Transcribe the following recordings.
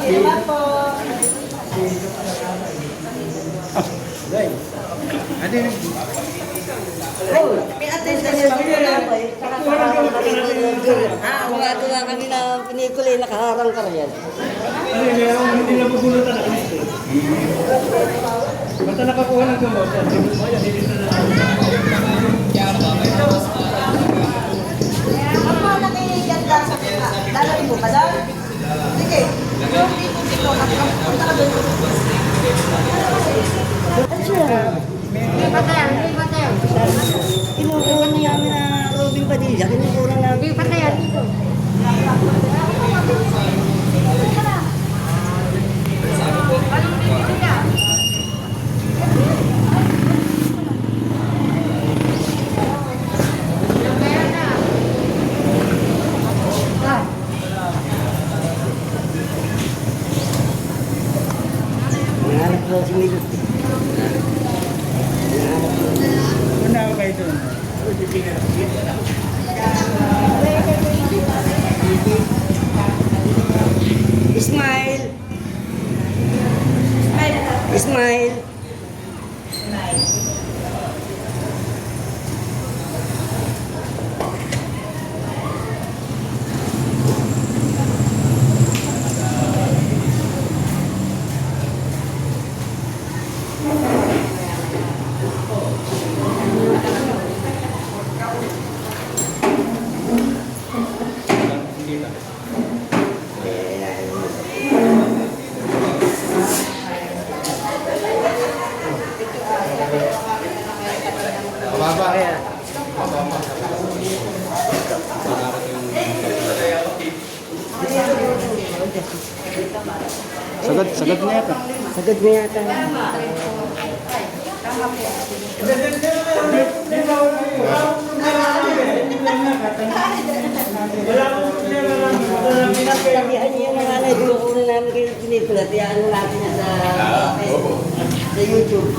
Salamat po. Guys. Ate, May attention sa mga Mga kami na pinikuli, nakaharang ka rin. hindi na pupulutan na Kristo. Basta nakakuha ng gamot. Ako na kailangan lang sa kita. Lalaki mo ba daw? Sige. Hindi po dito. Punta ka doon. Kinukuha niya namin na Robin Padilla, kinukuha namin. Patayan dito. Nanganap po si Milot. Una ako kayo doon. Ismail! Ismail! Mababa. Sagad niya ito. Sagad niya yata. Sabihan niya yung mga nagulukunan namin kayo pinikula. Tiyaan natin na sa YouTube.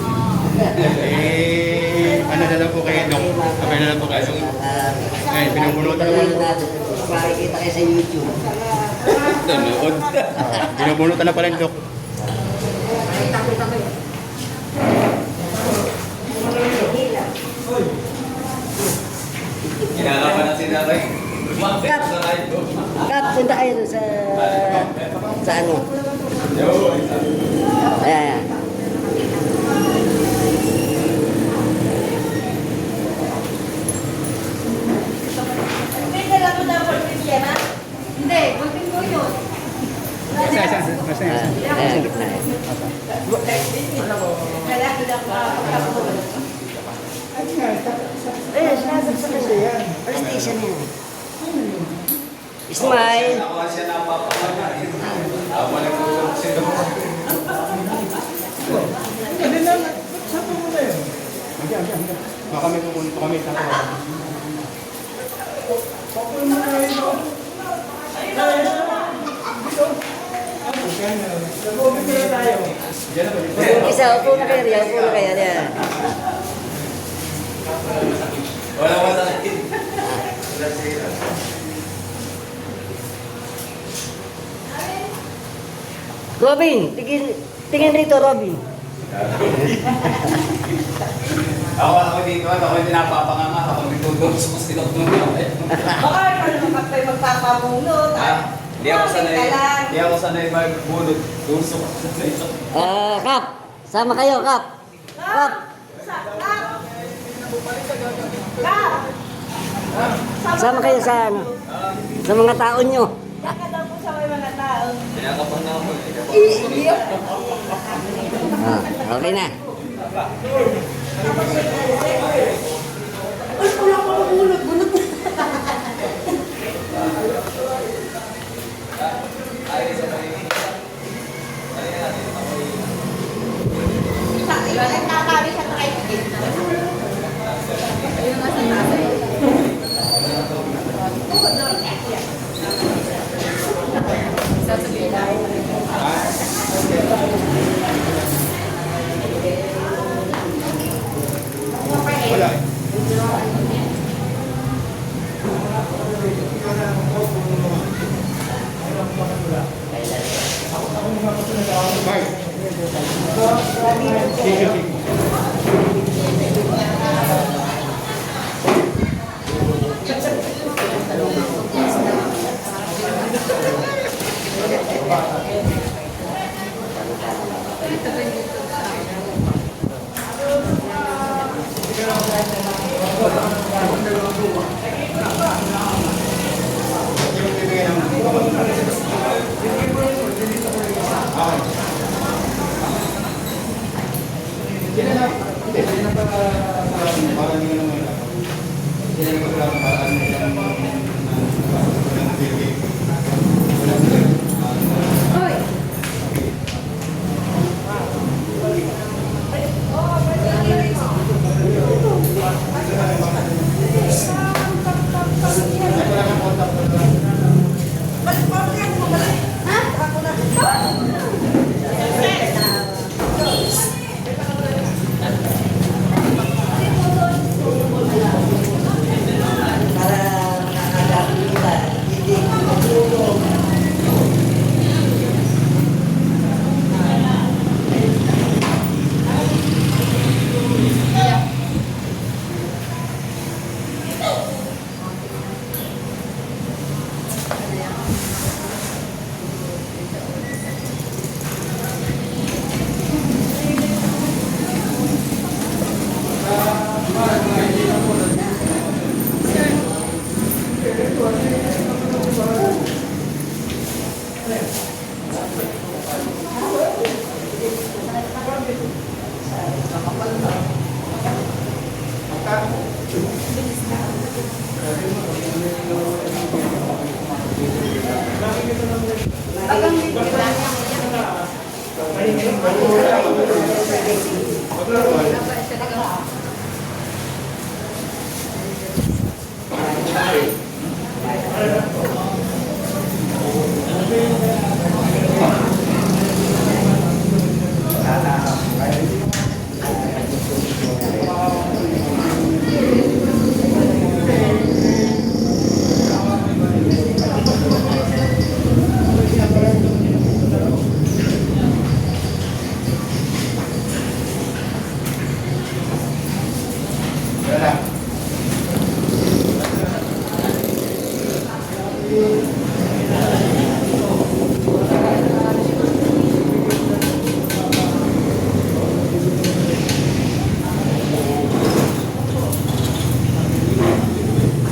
Ano na lang po kayo, Dok? Abay na lang po kayo. Ngayon, pinubunutan naman po. Makikita kayo sa YouTube. Nanood. Binubunutan na pala yung Dok. Kinakapan na sinabay. Kap, punta kayo doon sa ano. Ayan. Pwede lang mo daw for Christiana? Hindi, bunting ko yun. Ayan, gitna. Lalaki lang pa. Ayan, sinasag sa kasi. First station yan. Ismail! Ako siya napapakain. Ako na po si Dok. Hindi na. Saan po muna yun? Baka kami pupunta pa kami sa ako. Papunin mo na yun. Isa, upo na kayo riyan, upo na kayo riyan. Wala masakit. Robin, tingin rito, Robin. Ako dito, ako hindi napapanganga. Ako nagtutulong sa kusilok ng mga. Baka naman kayo magpapabunot. Hindi ako sanay. Hindi ako sanay magbunot. Tusok ako sanay. Kap, sama kayo, Kap. Kap. Sama kayo sa ano, sa mga tao nyo. Yan ka daw po sa mga tao. Kinakapan na ako. Okay na. Uy, wala ko bunot. Bunot. Nagkakabi siya sa kayo. Ayun nga sa nasa. Sasabihin na. Wala. Hoy! Balik pa ako yan, bumalik. Ha? Ako na. Para nakakagabi nila, hindi matulog.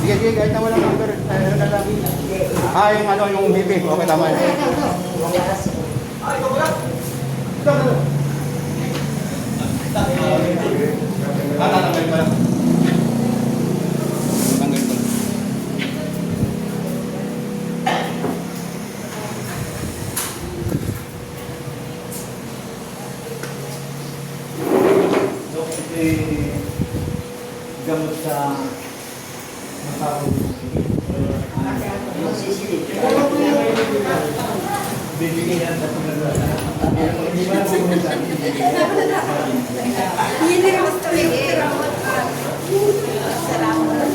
Sige, sige, kahit na walang number, ano na lang. Ah, yung ano, yung BP. Okay, tama yun. Ay, ito pala. Ito, ito. Ah, tatanggalin pala. Tatanggalin pala. gamot sa matawag. Bibigyan yan sa paglalala. Hindi ba pumunta? Hindi naman gusto yung salamat.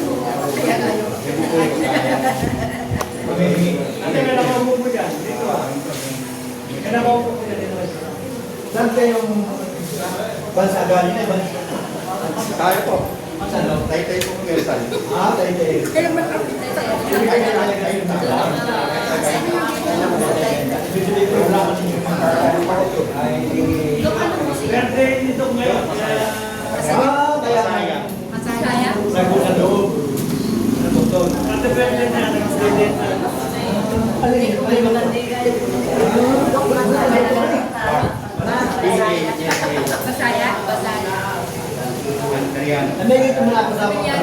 Ate, may nakaupo mo dyan. Dito ah. May nakaupo mo dyan. Saan kayong bansa galing? Tayo po. Tay-tay po kung Rizal. Ah, tayo. Kailan ba kapit na ito? Birthday nito ngayon. Kaya Masaya? sagot sa loob. Ate, birthday na. Nag-birthday na. Masaya? Masaya. Kariyan. Nandito mo na ako sa mga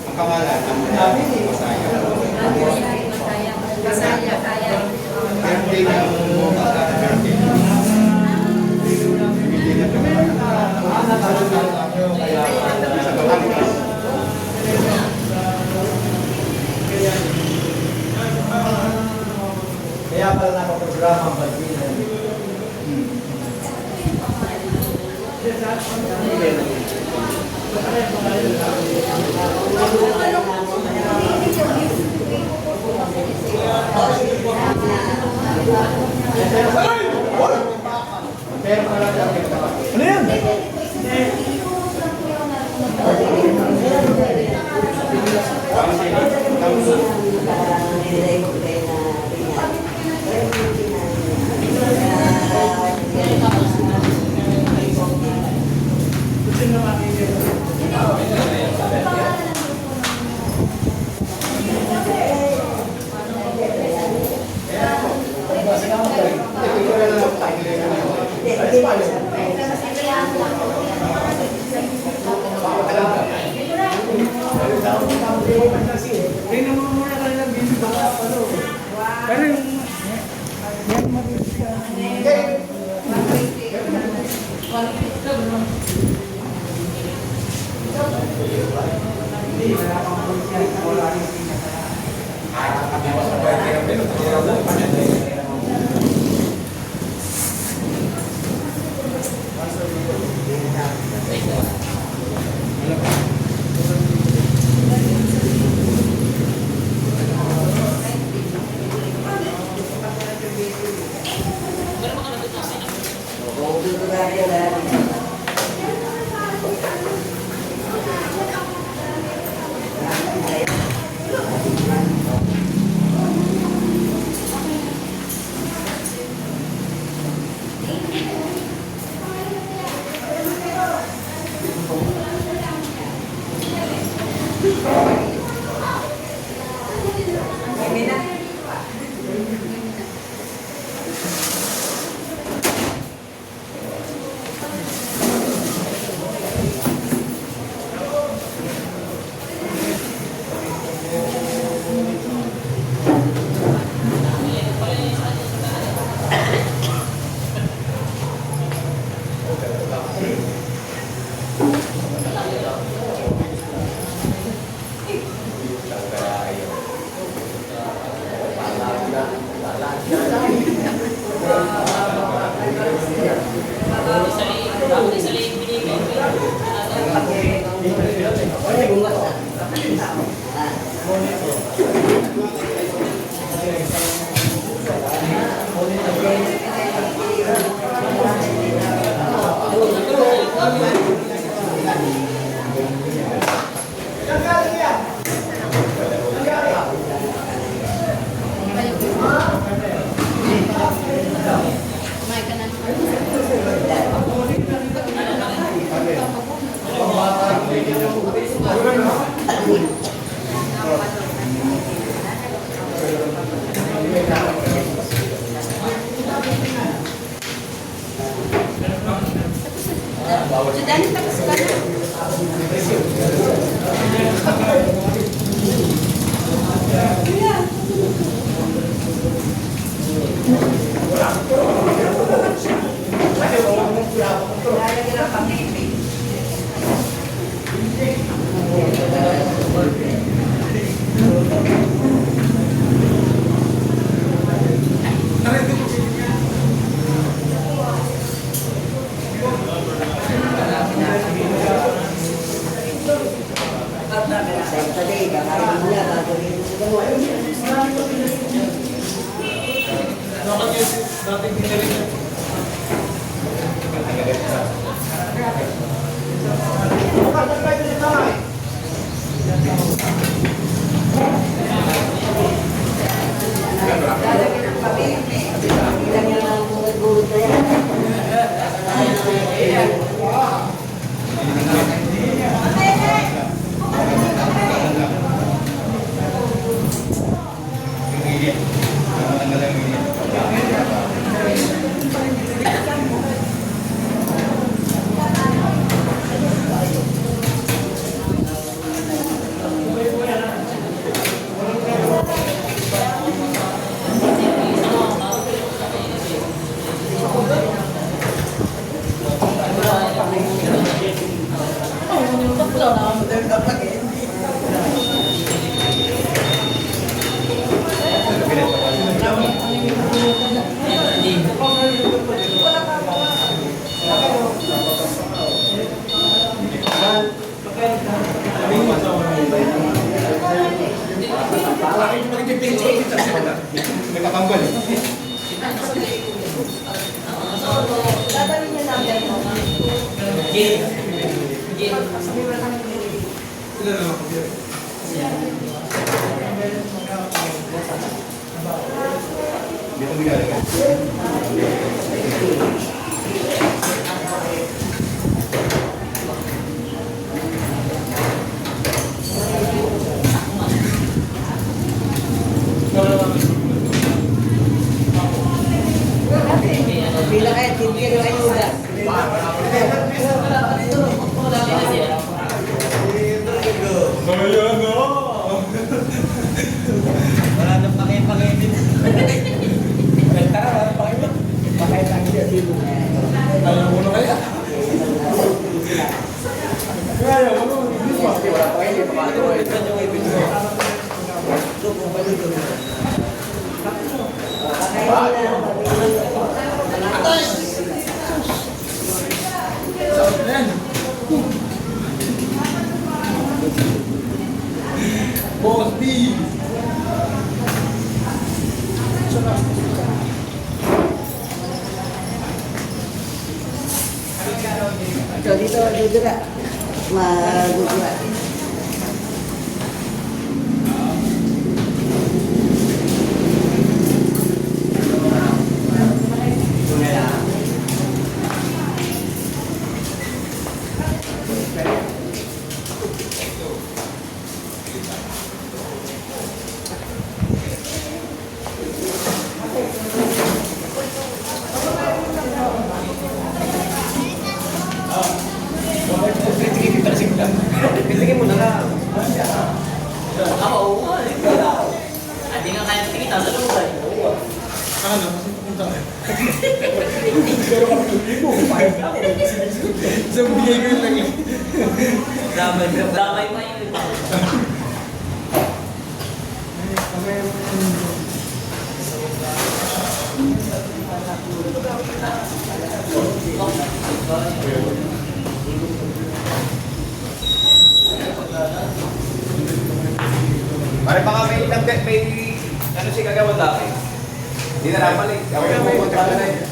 Ang kamalan, ang Sabi ni masaya. Masaya. Masaya. Masaya. Birthday ng bukas at birthday. Bibigyan na ito. Sa Batangas. Kaya pala nakaprograma ang Balbina. Pero pala lang kita. Ano yan? Gusto na makikita. May namumuna ka lang din baka ano. Pero yung yan mabilis ka. May kakambal. Dadalhin Pila kayo, tibigyan nyo kayo uda. Wala nang pakipanginin. Tara, wala nang pakipanginin. Pakipanginin dito. Ayaw mo na kaya? Ayaw mo na. Wala pa kayo. Boss B. So dito, dito ka. Magugula. Pitigin mo na lang. Hindi nga kaya tingin sa lugar. Ano? Kasi pupunta ka. Pero kami libo. Isang bigay ko yun lang eh. Damay pa yun. Pare baka may ilang may ano si kagawan dati. Hindi na namalik. Ako yung pupunta na eh.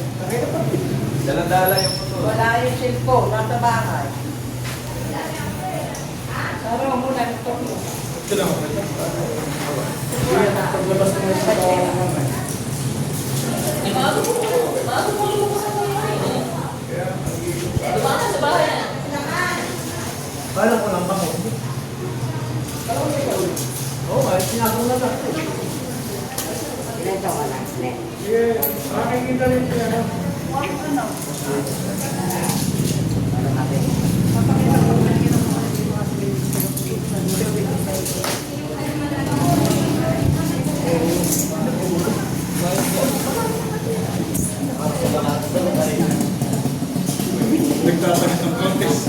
Daladala yung motor. Wala yung cellphone, nasa bahay. Saro mo na ito. Ito lang. Paglabas na yung sa bawang naman. Bago mo lumabas sa bahay. Lumakas sa bahay. Balang ko lang ba ko? Oo, ay sinagaw na lang. Ilan taon ka na? Sige, makikita rin siya. Nagtatagal ng contest.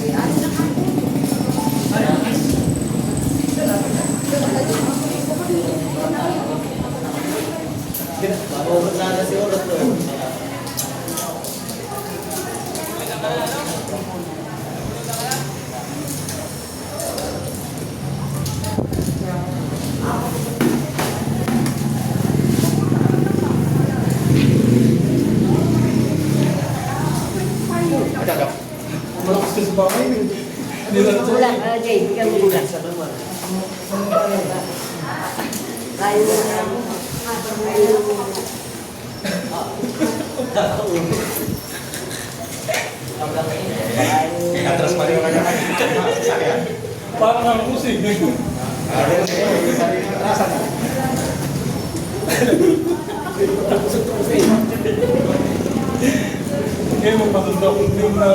Sana si Orot ko. Malakas ka sa bahay. Hindi na ito. Bulan, Jay, bigyan mo bulan. Kayo na mo. Atras pa rin yung kanya. Parang ang musik. Kaya mo patundok. Hindi mo na.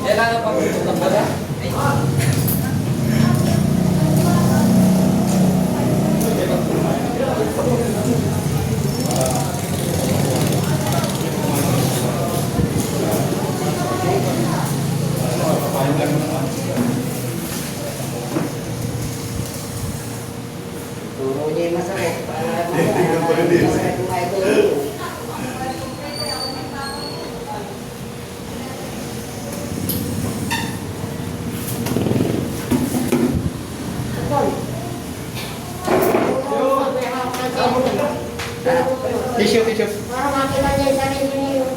Kailangan pa pupunta ba? Turo niya yung masakit. Masakit kung ay turo. Tissue, tissue. Para makilala yung sarili niya yung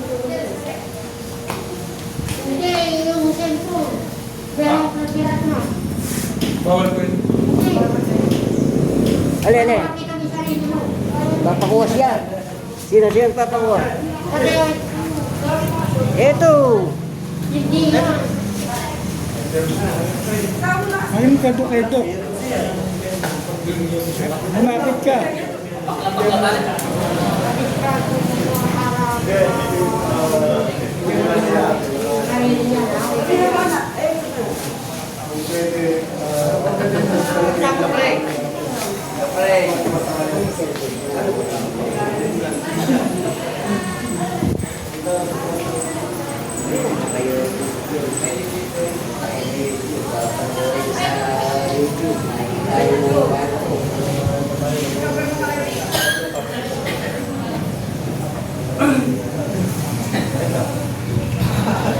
Bawal ko yun. Ale. Papakuha siya. Sino siya papakuha? Ito. Ayun ka, Dok, Dok. Lumapit ka.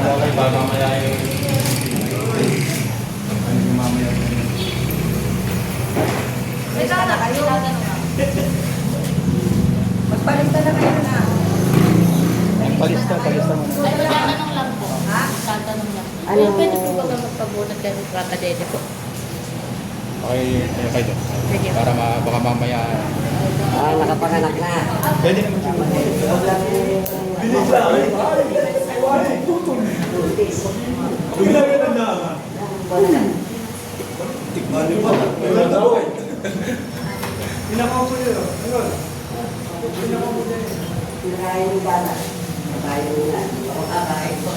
Okay, baka mamaya yung... Ano yung mamaya yung... Ikaw na kayo. Magpalista na kayo na. Palista mo na. Ay, tatanong lang po. Ha? Tatanong lang. Ano? Pwede po ba magpabunot kayo ng kakadede po? Okay, kayo. Sige. Para baka mamaya... Nakapanganak na. Pwede naman siya. Bilis lang. Bigla ka na na. Tikman niyo ba? Wala na ako eh. Pinakaw ko yun. Ayun. Pinakaw ko yun. Pinakain yung bala. Kakain mo na. Ako kakain ko.